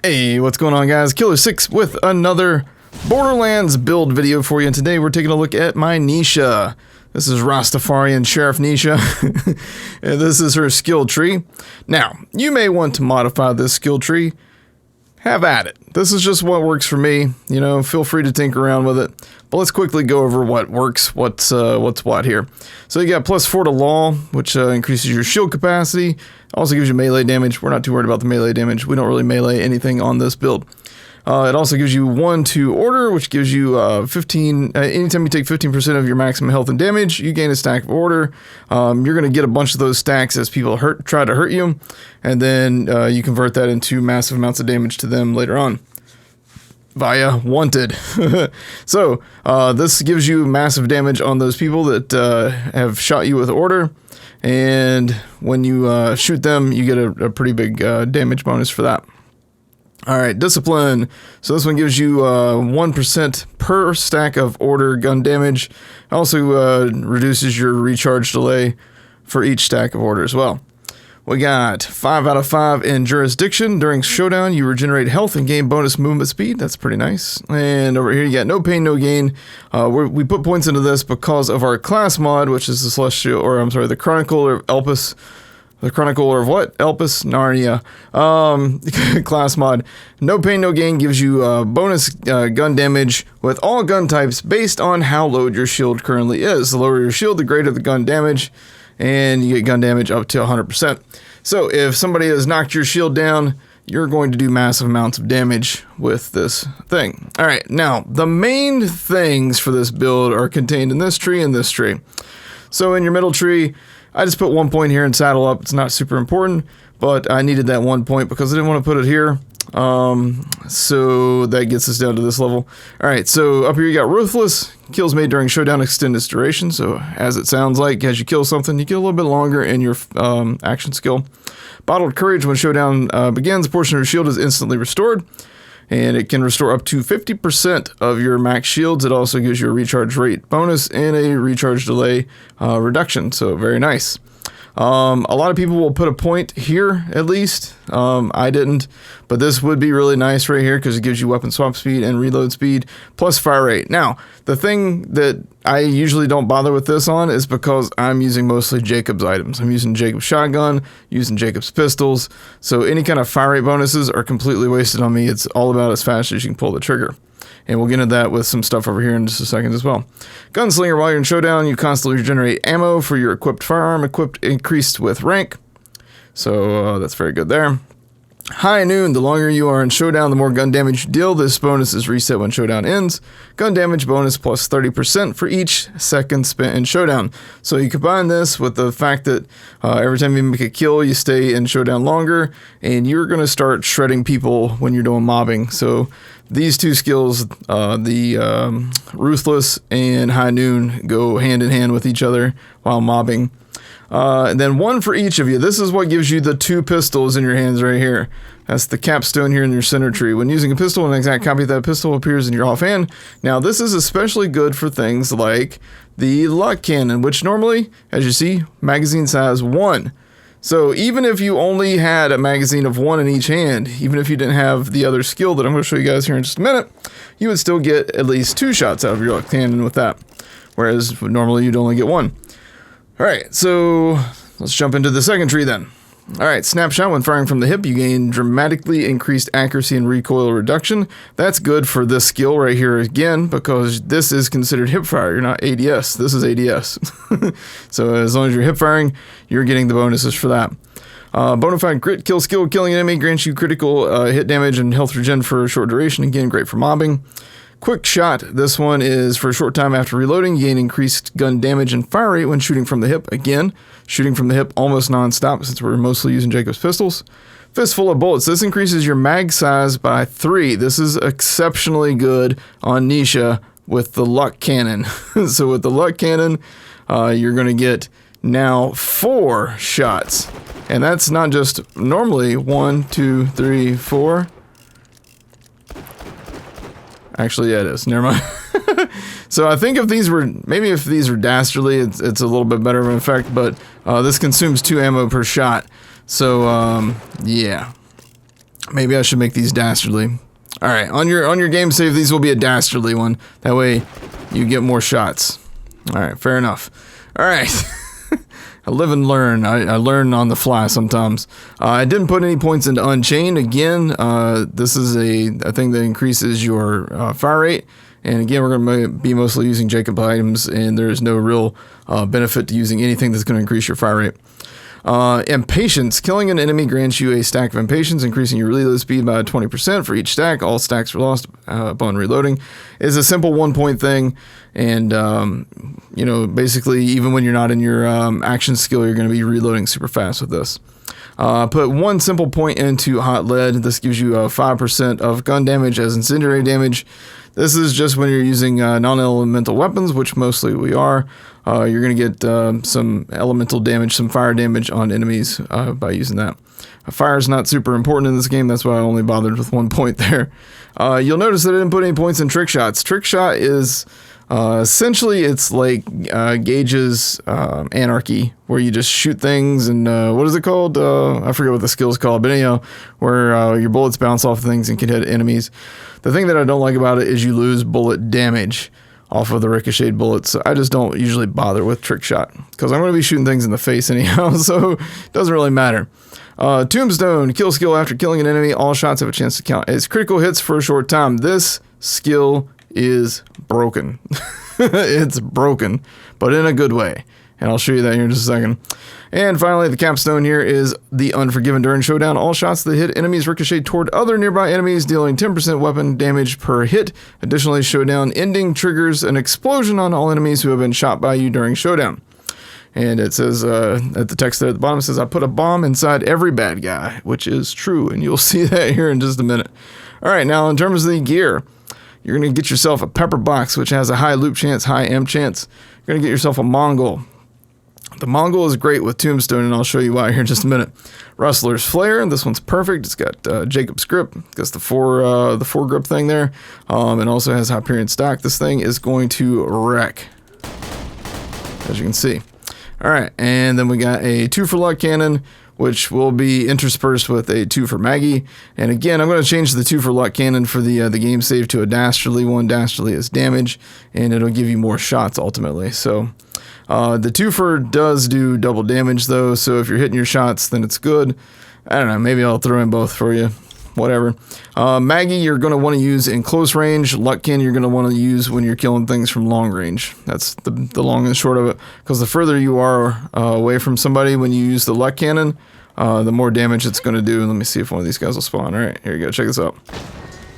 Hey, what's going on, guys? Killer6 with another Borderlands build video for you, and today we're taking a look at my Nisha. This is Rastafarian Sheriff Nisha, and this is her skill tree. Now, you may want to modify this skill tree. Have at it. This is just what works for me. You know, feel free to tinker around with it. But let's quickly go over what works, what's what here. So you got +4 to law, which increases your shield capacity. Also gives you melee damage. We're not too worried about the melee damage. We don't really melee anything on this build. It also gives you 1 to order, which gives you 15. Anytime you take 15% of your maximum health and damage, you gain a stack of order. You're going to get a bunch of those stacks as people try to hurt you, and then you convert that into massive amounts of damage to them later on via wanted. So this gives you massive damage on those people that have shot you with order, and when you shoot them, you get a pretty big damage bonus for that. Alright, discipline. So this one gives you 1% per stack of order gun damage. Also reduces your recharge delay for each stack of order as well. We got 5 out of 5 in jurisdiction. During showdown, you regenerate health and gain bonus movement speed. That's pretty nice. And over here, you got no pain, no gain. We put points into this because of our class mod, which is the Celestial, or I'm sorry, the Chronicle of Elpis. The Chronicle of what? Elpis? Narnia. Class mod. No pain, no gain gives you bonus gun damage with all gun types based on how low your shield currently is. The lower your shield, the greater the gun damage, and you get gun damage up to 100%. So if somebody has knocked your shield down, you're going to do massive amounts of damage with this thing. All right, now the main things for this build are contained in this tree and this tree. So in your middle tree, I just put 1 point here and saddle up. It's not super important, but I needed that 1 point because I didn't want to put it here. So that gets us down to this level. All right, so up here you got Ruthless. Kills made during showdown extend its duration. So as it sounds like, as you kill something, you get a little bit longer in your action skill. Bottled Courage. When showdown begins, a portion of your shield is instantly restored, and it can restore up to 50% of your max shields. It also gives you a recharge rate bonus and a recharge delay reduction, so very nice. A lot of people will put a point here, at least. I didn't, but this would be really nice right here because it gives you weapon swap speed and reload speed, plus fire rate. Now, the thing that I usually don't bother with this on is because I'm using mostly Jacob's items. I'm using Jacob's shotgun, using Jacob's pistols, so any kind of fire rate bonuses are completely wasted on me. It's all about as fast as you can pull the trigger. And we'll get into that with some stuff over here in just a second as well. Gunslinger. While you're in showdown, you constantly regenerate ammo for your equipped firearm, increased with rank. So that's very good there. High Noon. The longer you are in showdown, the more gun damage you deal. This bonus is reset when showdown ends. Gun damage bonus plus 30% for each second spent in showdown. So you combine this with the fact that every time you make a kill, you stay in showdown longer, and you're going to start shredding people when you're doing mobbing. So these two skills, the Ruthless and High Noon, go hand in hand with each other while mobbing. And then 1 for each of you. This is what gives you the 2 pistols in your hands right here. That's the capstone here in your center tree. When using a pistol, an exact copy of that pistol appears in your offhand. Now, this is especially good for things like the luck cannon, which normally, as you see, magazine size 1. So even if you only had a magazine of 1 in each hand, even if you didn't have the other skill that I'm going to show you guys here in just a minute, you would still get at least 2 shots out of your luck cannon with that, whereas normally you'd only get 1. All right, so let's jump into the second tree then. All right, Snapshot. When firing from the hip, you gain dramatically increased accuracy and recoil reduction. That's good for this skill right here again, because this is considered hip fire. You're not ADS. This is ADS. So as long as you're hip firing, you're getting the bonuses for that. Bonafide Grit Kill skill. Killing an enemy grants you critical hit damage and health regen for a short duration. Again, great for mobbing. Quick Shot. This one is for a short time after reloading. You gain increased gun damage and fire rate when shooting from the hip. Again, shooting from the hip almost non-stop since we're mostly using Jacob's pistols. Fistful of Bullets. This increases your mag size by 3. This is exceptionally good on Nisha with the luck cannon. So with the luck cannon, you're going to get now 4 shots. And that's not just normally 1, 2, 3, 4. Actually, yeah, it is. Never mind. So I think if these were, maybe if these were dastardly, it's a little bit better of an effect, but this consumes 2 ammo per shot. So, yeah. Maybe I should make these dastardly. All right, on your game save, these will be a dastardly one. That way, you get more shots. All right, fair enough. All right. I live and learn. I learn on the fly sometimes. I didn't put any points into Unchained. Again, this is a thing that increases your fire rate. And again, we're going to be mostly using Jacob items, and there's no real benefit to using anything that's going to increase your fire rate. Impatience. Killing an enemy grants you a stack of impatience, increasing your reload speed by 20% for each stack. All stacks are lost upon reloading. It's a simple 1-point thing, and you know, basically, even when you're not in your action skill, you're going to be reloading super fast with this. Put 1 simple point into hot lead. This gives you 5% of gun damage as incendiary damage. This is just when you're using non-elemental weapons, which mostly we are. You're going to get some elemental damage, some fire damage on enemies by using that. Fire is not super important in this game. That's why I only bothered with 1 point there. You'll notice that I didn't put any points in trick shots. Trick shot is essentially it's like Gage's Anarchy, where you just shoot things and what is it called? I forget what the skill is called, but anyhow, where your bullets bounce off things and can hit enemies. The thing that I don't like about it is you lose bullet damage off of the ricocheted bullets. So I just don't usually bother with trick shot because I'm going to be shooting things in the face anyhow, so it doesn't really matter. Tombstone, kill skill after killing an enemy. All shots have a chance to count as critical hits for a short time. This skill is broken. It's broken, but in a good way. And I'll show you that here in just a second. And finally, the capstone here is the Unforgiven. During showdown, all shots that hit enemies ricochet toward other nearby enemies, dealing 10% weapon damage per hit. Additionally, showdown ending triggers an explosion on all enemies who have been shot by you during showdown. And it says, at the text there at the bottom, it says, I put a bomb inside every bad guy, which is true. And you'll see that here in just a minute. All right, now in terms of the gear, you're going to get yourself a pepper box, which has a high loop chance, high M chance. You're going to get yourself a Mongol. The Mongol is great with Tombstone, and I'll show you why here in just a minute. Rustler's Flare, this one's perfect. It's got Jacob's Grip, it's got the four grip thing there, and also has Hyperion stock. This thing is going to wreck, as you can see. All right, and then we got a 2 for luck cannon, which will be interspersed with a 2 for Maggie. And again, I'm going to change the 2 for luck cannon for the game save to a dastardly one. Dastardly is damage, and it'll give you more shots ultimately. So the 2 for does do double damage though, so if you're hitting your shots, then it's good. I don't know, maybe I'll throw in both for you. Whatever. Maggie, you're going to want to use in close range. Luck cannon, you're going to want to use when you're killing things from long range. That's the long and short of it. Because the further you are away from somebody when you use the luck cannon, the more damage it's going to do. Let me see if one of these guys will spawn. All right, here you go. Check this out.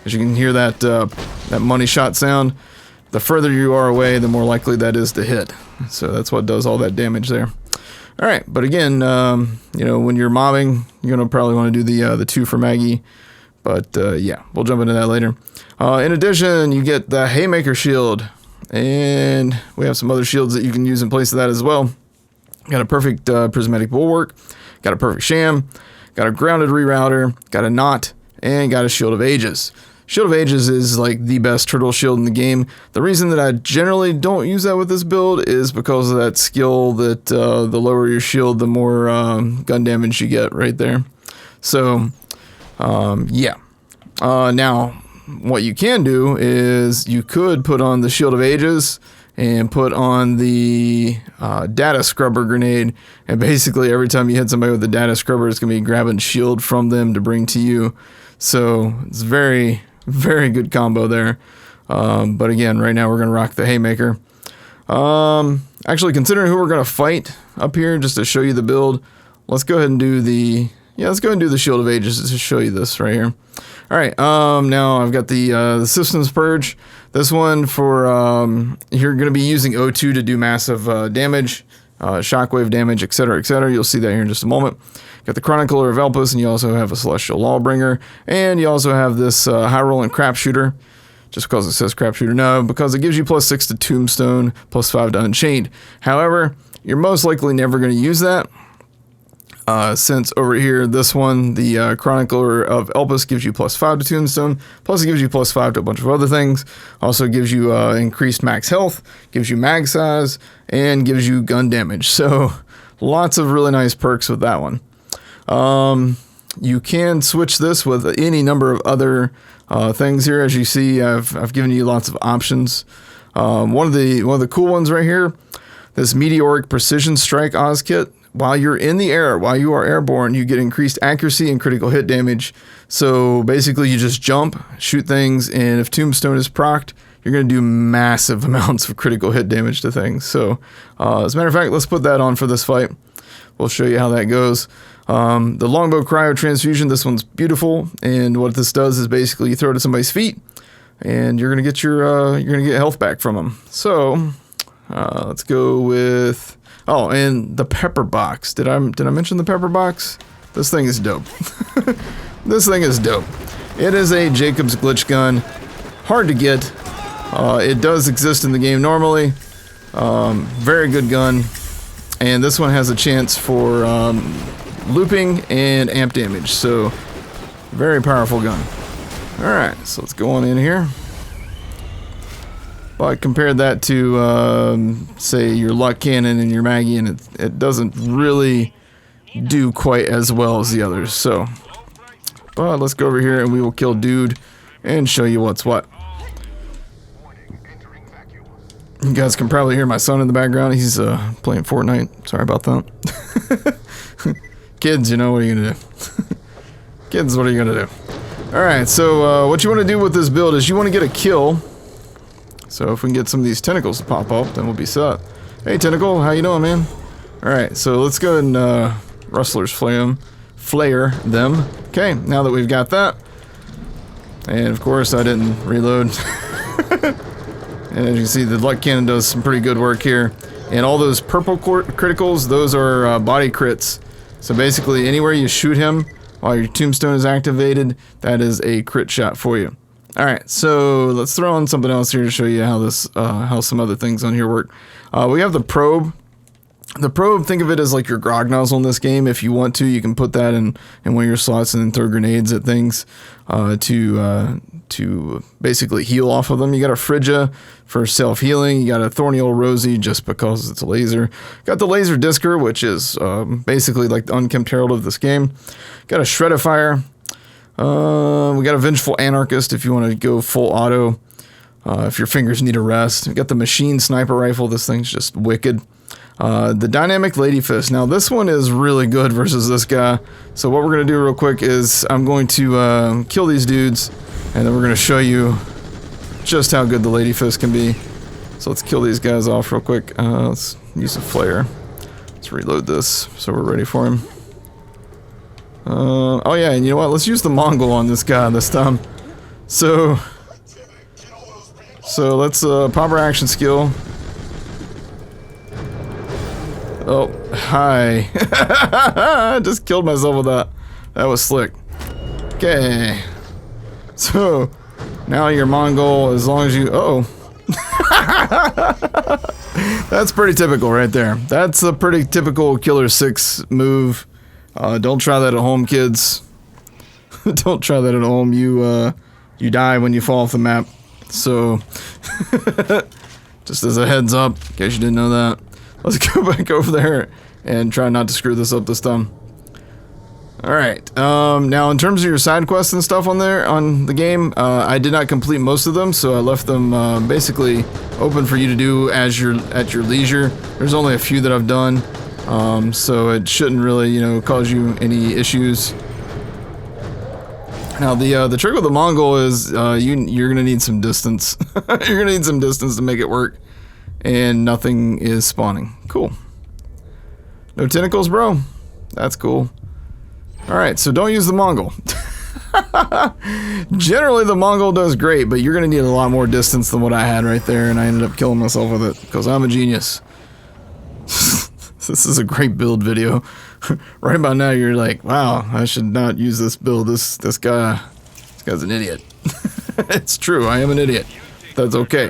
As you can hear that that money shot sound, the further you are away, the more likely that is to hit. So that's what does all that damage there. All right, but again, you know, when you're mobbing, you're going to probably want to do the 2 for Maggie. But yeah, we'll jump into that later. In addition, you get the Haymaker shield, and we have some other shields that you can use in place of that as well. Got a perfect prismatic bulwark, got a perfect sham, got a grounded rerouter, got a knot, and got a shield of ages. Shield of Ages is like the best turtle shield in the game. The reason that I generally don't use that with this build is because of that skill that the lower your shield, the more gun damage you get right there. So yeah. Now, what you can do is you could put on the Shield of Ages and put on the data scrubber grenade, and basically every time you hit somebody with the data scrubber, it's going to be grabbing shield from them to bring to you. So it's very, very good combo there. But again, right now we're going to rock the Haymaker. Actually, considering who we're going to fight up here, just to show you the build, let's go ahead and do the... Yeah, let's go ahead and do the Shield of Ages to show you this right here. All right, now I've got the Systems Purge. This one for, you're going to be using O2 to do massive damage, shockwave damage, etc., etc. You'll see that here in just a moment. Got the Chronicler of Elpis, and you also have a Celestial Lawbringer, and you also have this High Rolling Crap Shooter. Just because it says Crap Shooter, no, because it gives you +6 to Tombstone, +5 to Unchained. However, you're most likely never going to use that. Since over here, this one, the Chronicler of Elpis, gives you +5 to Tombstone, plus it gives you +5 to a bunch of other things. Also gives you increased max health, gives you mag size, and gives you gun damage. So lots of really nice perks with that one. You can switch this with any number of other things here. As you see, I've given you lots of options. One of the cool ones right here, this Meteoric Precision Strike Oz Kit. While you're in the air, while you are airborne, you get increased accuracy and critical hit damage. So basically, you just jump, shoot things, and if Tombstone is procced, you're going to do massive amounts of critical hit damage to things. So, as a matter of fact, let's put that on for this fight. We'll show you how that goes. The Longbow Cryo Transfusion, this one's beautiful, and what this does is basically you throw it at somebody's feet, and you're going to get you're going to get health back from them. So, let's go with... Oh, and the pepper box. Did I mention the pepper box? This thing is dope. This thing is dope. It is a Jacob's glitch gun. Hard to get. It does exist in the game normally. Very good gun. And this one has a chance for looping and amp damage. So, very powerful gun. Alright, so let's go on in here. But compare that to, say, your Luck Cannon and your Maggie, and it doesn't really do quite as well as the others. So, but let's go over here and we will kill Dude and show you what's what. You guys can probably hear my son in the background. He's playing Fortnite. Sorry about that. Kids, you know, what are you gonna do? Kids, what are you gonna do? Alright, so what you want to do with this build is you want to get a kill. So if we can get some of these tentacles to pop up, then we'll be set. Hey Tentacle, how you doing, man? Alright, so let's go ahead and Rustler's flare them. Okay, now that we've got that. And of course I didn't reload. And as you can see, the Luck Cannon does some pretty good work here. And all those purple criticals, those are body crits. So basically anywhere you shoot him while your Tombstone is activated, that is a crit shot for you. Alright, so let's throw on something else here to show you how this, how some other things on here work. We have the probe. The probe, think of it as like your grog nozzle in this game. If you want to, you can put that in one of your slots and then throw grenades at things to basically heal off of them. You got a Phrygia for self-healing. You got a Thorny Old Rosie just because it's a laser. Got the Laser Discer, which is basically like the Unkempt Herald of this game. Got a Shredifier. We got a Vengeful Anarchist if you want to go full auto. If your fingers need a rest. We got the Machine Sniper Rifle. This thing's just wicked. The Dynamic Lady Fist. Now this one is really good versus this guy. So what we're going to do real quick is I'm going to kill these dudes. And then we're going to show you just how good the Lady Fist can be. So let's kill these guys off real quick. Let's use a flare. Let's reload this so we're ready for him. Oh yeah, and you know what? Let's use the Mongol on this guy this time. So let's pop our action skill. Oh, hi. I just killed myself with that. That was slick. Okay. So, now your Mongol, as long as you... Uh-oh. That's pretty typical right there. That's a pretty typical Killer 6 move. Don't try that at home, kids. Don't try that at home. You die when you fall off the map. So, just as a heads up, in case you didn't know that. Let's go back over there and try not to screw this up this time. Alright, now in terms of your side quests and stuff on the game, I did not complete most of them, so I left them basically open for you to do at your leisure. There's only a few that I've done, so it shouldn't really, you know, cause you any issues. Now the trick with the Mongol is you're gonna need some distance. You're gonna need some distance to make it work, and nothing is spawning. Cool. No tentacles, bro. That's cool. Alright, so don't use the Mongol. Generally, the Mongol does great, but you're going to need a lot more distance than what I had right there, and I ended up killing myself with it, because I'm a genius. This is a great build video. Right about now, you're like, wow, I should not use this build. This guy's an idiot. It's true, I am an idiot. That's okay.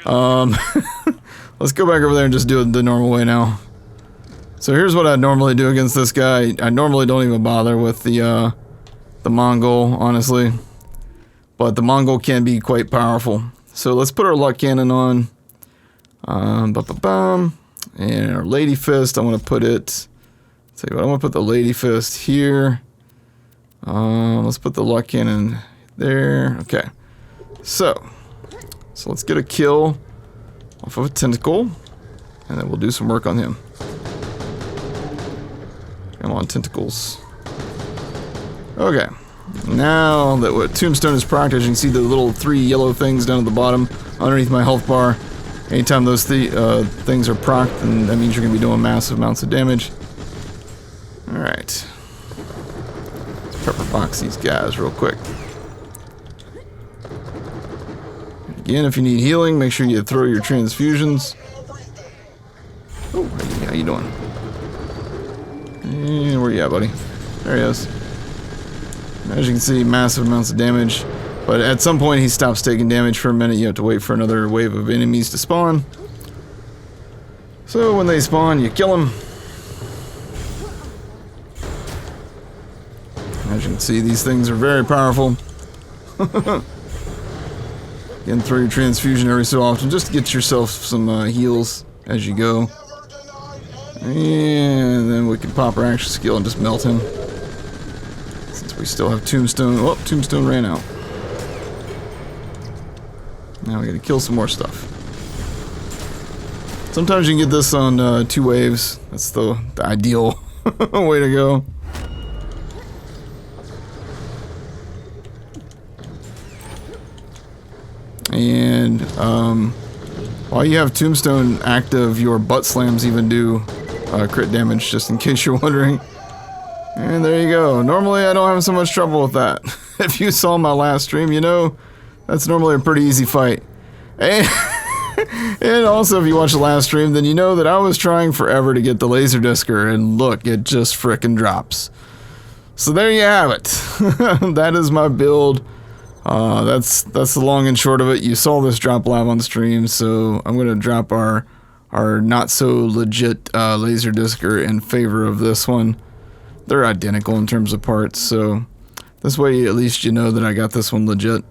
Let's go back over there and just do it the normal way now. So here's what I normally do against this guy. I normally don't even bother with the Mongol, honestly. But the Mongol can be quite powerful. So let's put our Luck Cannon on. And our Lady Fist, I want to put it... Tell you what, I'm going to put the Lady Fist here. Let's put the luck cannon there. Okay. So let's get a kill off of a tentacle, and then we'll do some work on him. Come on, tentacles. Okay. Now that what Tombstone is procced, as you can see the little 3 yellow things down at the bottom underneath my health bar. Anytime those things are procced, then that means you're going to be doing massive amounts of damage. Alright. Let's pepper box these guys real quick. Again, if you need healing, make sure you throw your transfusions. Oh, how you doing? And where you at, buddy? There he is. As you can see, massive amounts of damage. But at some point, he stops taking damage for a minute. You have to wait for another wave of enemies to spawn. So when they spawn, you kill them. As you can see, these things are very powerful. Again, throw your transfusion every so often just to get yourself some heals as you go. And then we can pop our action skill and just melt him. Since we still have Tombstone. Oh, Tombstone ran out. Now we gotta kill some more stuff. Sometimes you can get this on 2 waves. That's the ideal way to go. And while you have Tombstone active, your butt slams even do crit damage, just in case you're wondering. And there you go. Normally I don't have so much trouble with that. If you saw my last stream, you know that's normally a pretty easy fight. And also if you watch the last stream, then you know that I was trying forever to get the laser discer, and look, it just frickin' drops. So there you have it. That is my build. That's the long and short of it. You saw this drop live on stream, so I'm gonna drop our not so legit laser discer in favor of this one. They're identical in terms of parts, so this way at least you know that I got this one legit.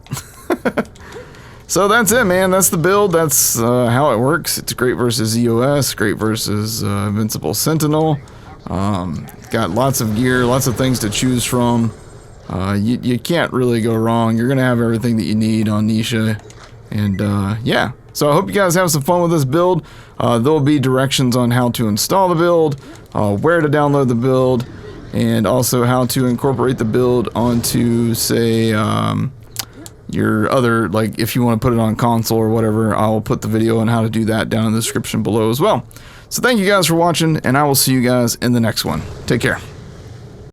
So that's it, man. That's the build. That's how it works. It's great versus EOS, great versus Invincible Sentinel. Got lots of gear, lots of things to choose from. You can't really go wrong. You're gonna have everything that you need on Nisha. And yeah, so I hope you guys have some fun with this build. There'll be directions on how to install the build, where to download the build, and also how to incorporate the build onto, say, your other, like if you want to put it on console or whatever. I'll put the video on how to do that down in the description below as well. So thank you guys for watching, and I will see you guys in the next one. Take care.